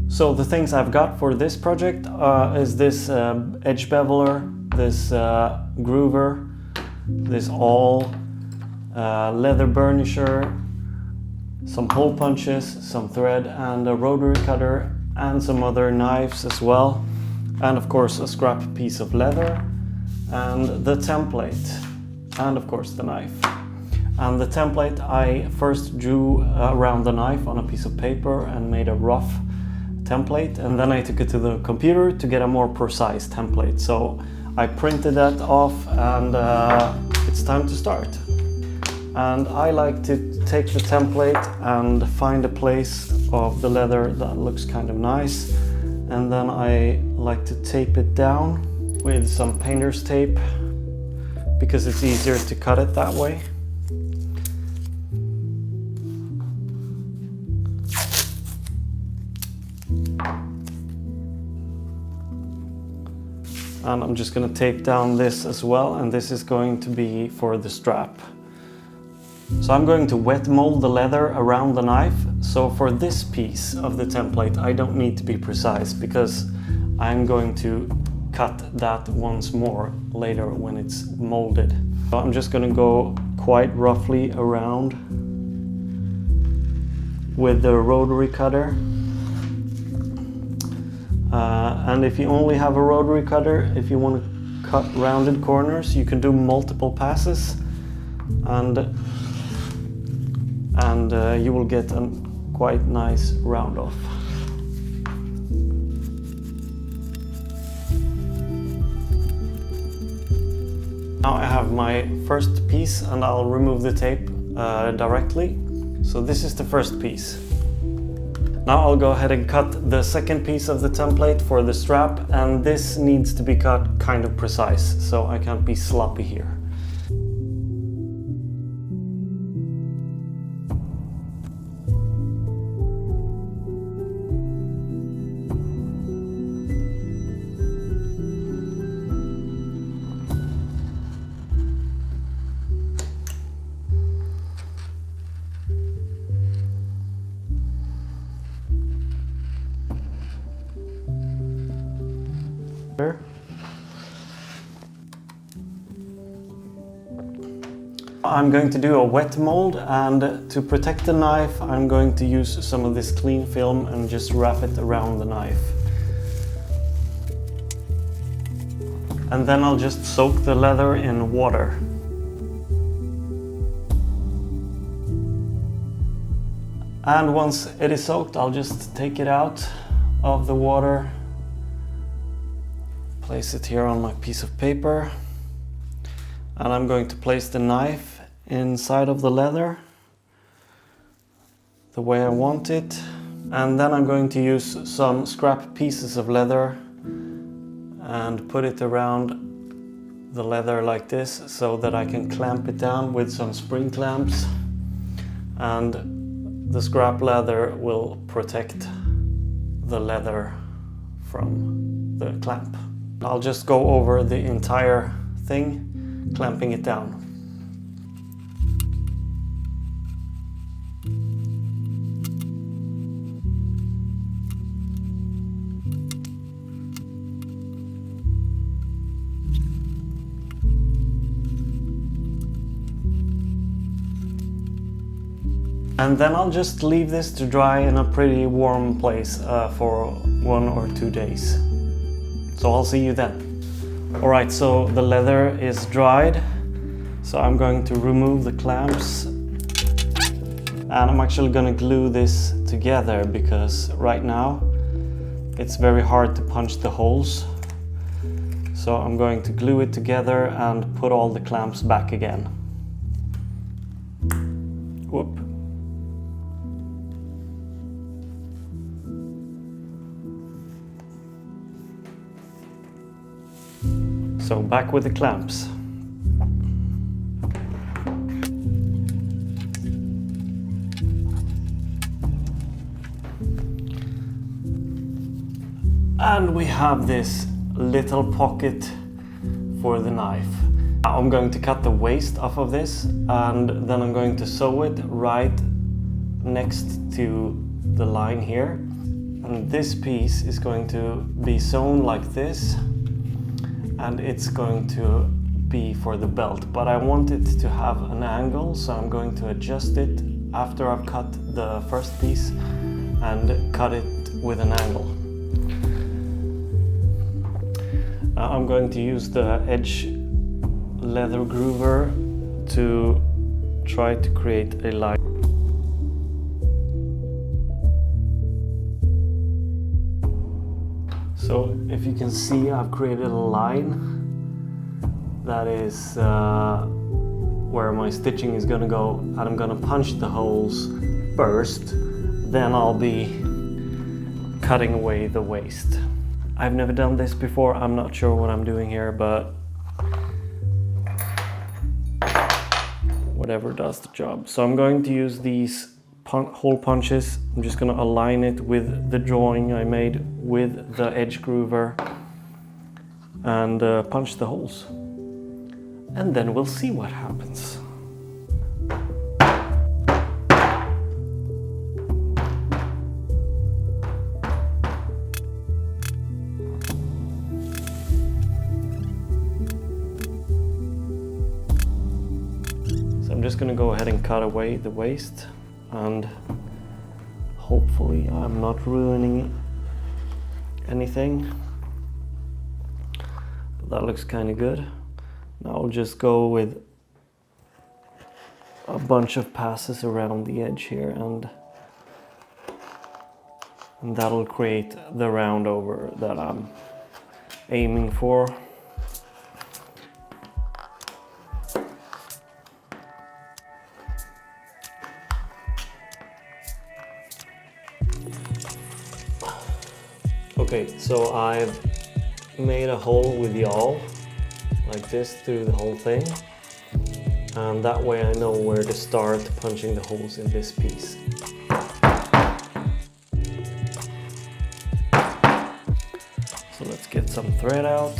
So the things I've got for this project is this edge beveler, this groover, this awl, leather burnisher, some hole punches, some thread, and a rotary cutter, and some other knives as well, and of course a scrap piece of leather, and the template, and of course the knife. And the template I first drew around the knife on a piece of paper and made a rough template, and then I took it to the computer to get a more precise template. So I printed that off, and it's time to start. And I like to take the template and find a place of the leather that looks kind of nice, and then I like to tape it down with some painter's tape because it's easier to cut it that way. And I'm just going to tape down this as well, and this is going to be for the strap. So I'm going to wet mold the leather around the knife. So for this piece of the template I don't need to be precise because I'm going to cut that once more later when it's molded. So I'm just going to go quite roughly around with the rotary cutter. And if you only have a rotary cutter, if you want to cut rounded corners, you can do multiple passes, and you will get a quite nice round off. Now I have my first piece, and I'll remove the tape directly. So this is the first piece. Now I'll go ahead and cut the second piece of the template for the strap, and this needs to be cut kind of precise, so I can't be sloppy here. I'm going to do a wet mold, and to protect the knife I'm going to use some of this clean film and just wrap it around the knife. And then I'll just soak the leather in water. And once it is soaked, I'll just take it out of the water, place it here on my piece of paper, and I'm going to place the knife inside of the leather the way I want it, and then I'm going to use some scrap pieces of leather and put it around the leather like this so that I can clamp it down with some spring clamps, and the scrap leather will protect the leather from the clamp. I'll just go over the entire thing, clamping it down. And then I'll just leave this to dry in a pretty warm place for 1 or 2 days. So I'll see you then. Alright, so the leather is dried. So I'm going to remove the clamps. And I'm actually going to glue this together because right now it's very hard to punch the holes. So I'm going to glue it together and put all the clamps back again. Whoop. So back with the clamps. And we have this little pocket for the knife. Now I'm going to cut the waste off of this, and then I'm going to sew it right next to the line here. And this piece is going to be sewn like this, and it's going to be for the belt. But I want it to have an angle, so I'm going to adjust it after I've cut the first piece and cut it with an angle. I'm going to use the edge leather groover to try to create a line. So if you can see, I've created a line that is where my stitching is gonna go, and I'm gonna punch the holes first, then I'll be cutting away the waist. I've never done this before, I'm not sure what I'm doing here, but whatever does the job. So I'm going to use these hole punches. I'm just going to align it with the drawing I made with the edge groover and punch the holes. And then we'll see what happens. I'm just going to go ahead and cut away the waist, and hopefully I'm not ruining anything. But that looks kind of good. Now I'll just go with a bunch of passes around the edge here, and that'll create the round over that I'm aiming for. Okay, so I've made a hole with the awl, like this, through the whole thing. And that way I know where to start punching the holes in this piece. So let's get some thread out.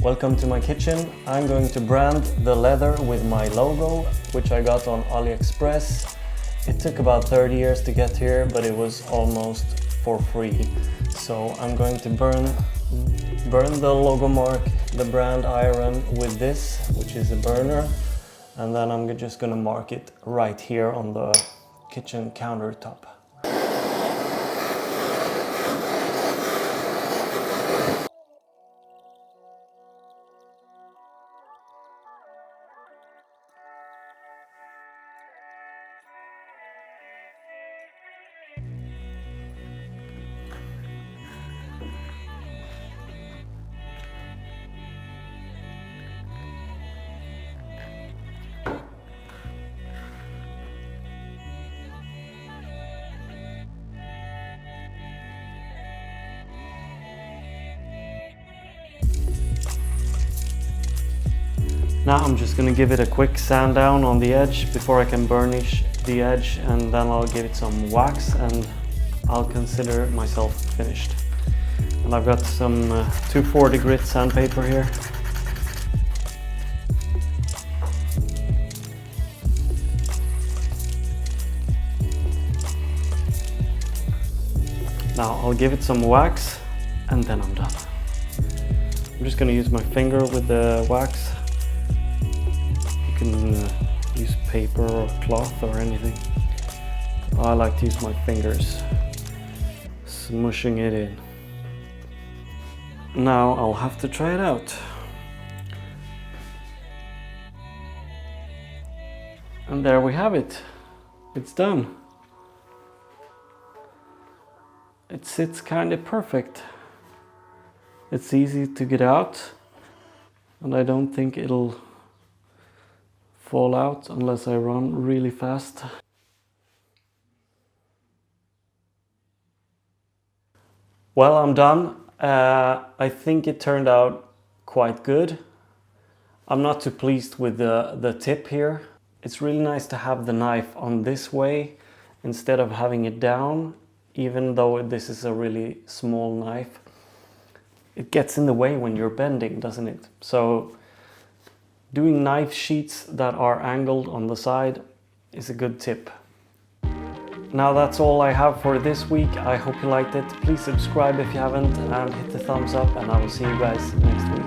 Welcome to my kitchen. I'm going to brand the leather with my logo, which I got on AliExpress. It took about 30 years to get here, but it was almost for free. So I'm going to burn the logo mark, the brand iron with this, which is a burner, and then I'm just going to mark it right here on the kitchen countertop. Now I'm just going to give it a quick sand down on the edge before I can burnish the edge, and then I'll give it some wax and I'll consider myself finished. And I've got some 240 grit sandpaper here. Now I'll give it some wax and then I'm done. I'm just going to use my finger with the wax. You can use paper or cloth or anything. I like to use my fingers, smushing it in. Now I'll have to try it out. And there we have it. It's done. It sits kind of perfect. It's easy to get out, and I don't think it'll fall out unless I run really fast. Well, I'm done. I think it turned out quite good. I'm not too pleased with the tip here. It's really nice to have the knife on this way instead of having it down, even though this is a really small knife. It gets in the way when you're bending, doesn't it? So doing knife sheaths that are angled on the side is a good tip. Now that's all I have for this week. I hope you liked it. Please subscribe if you haven't and hit the thumbs up, and I will see you guys next week.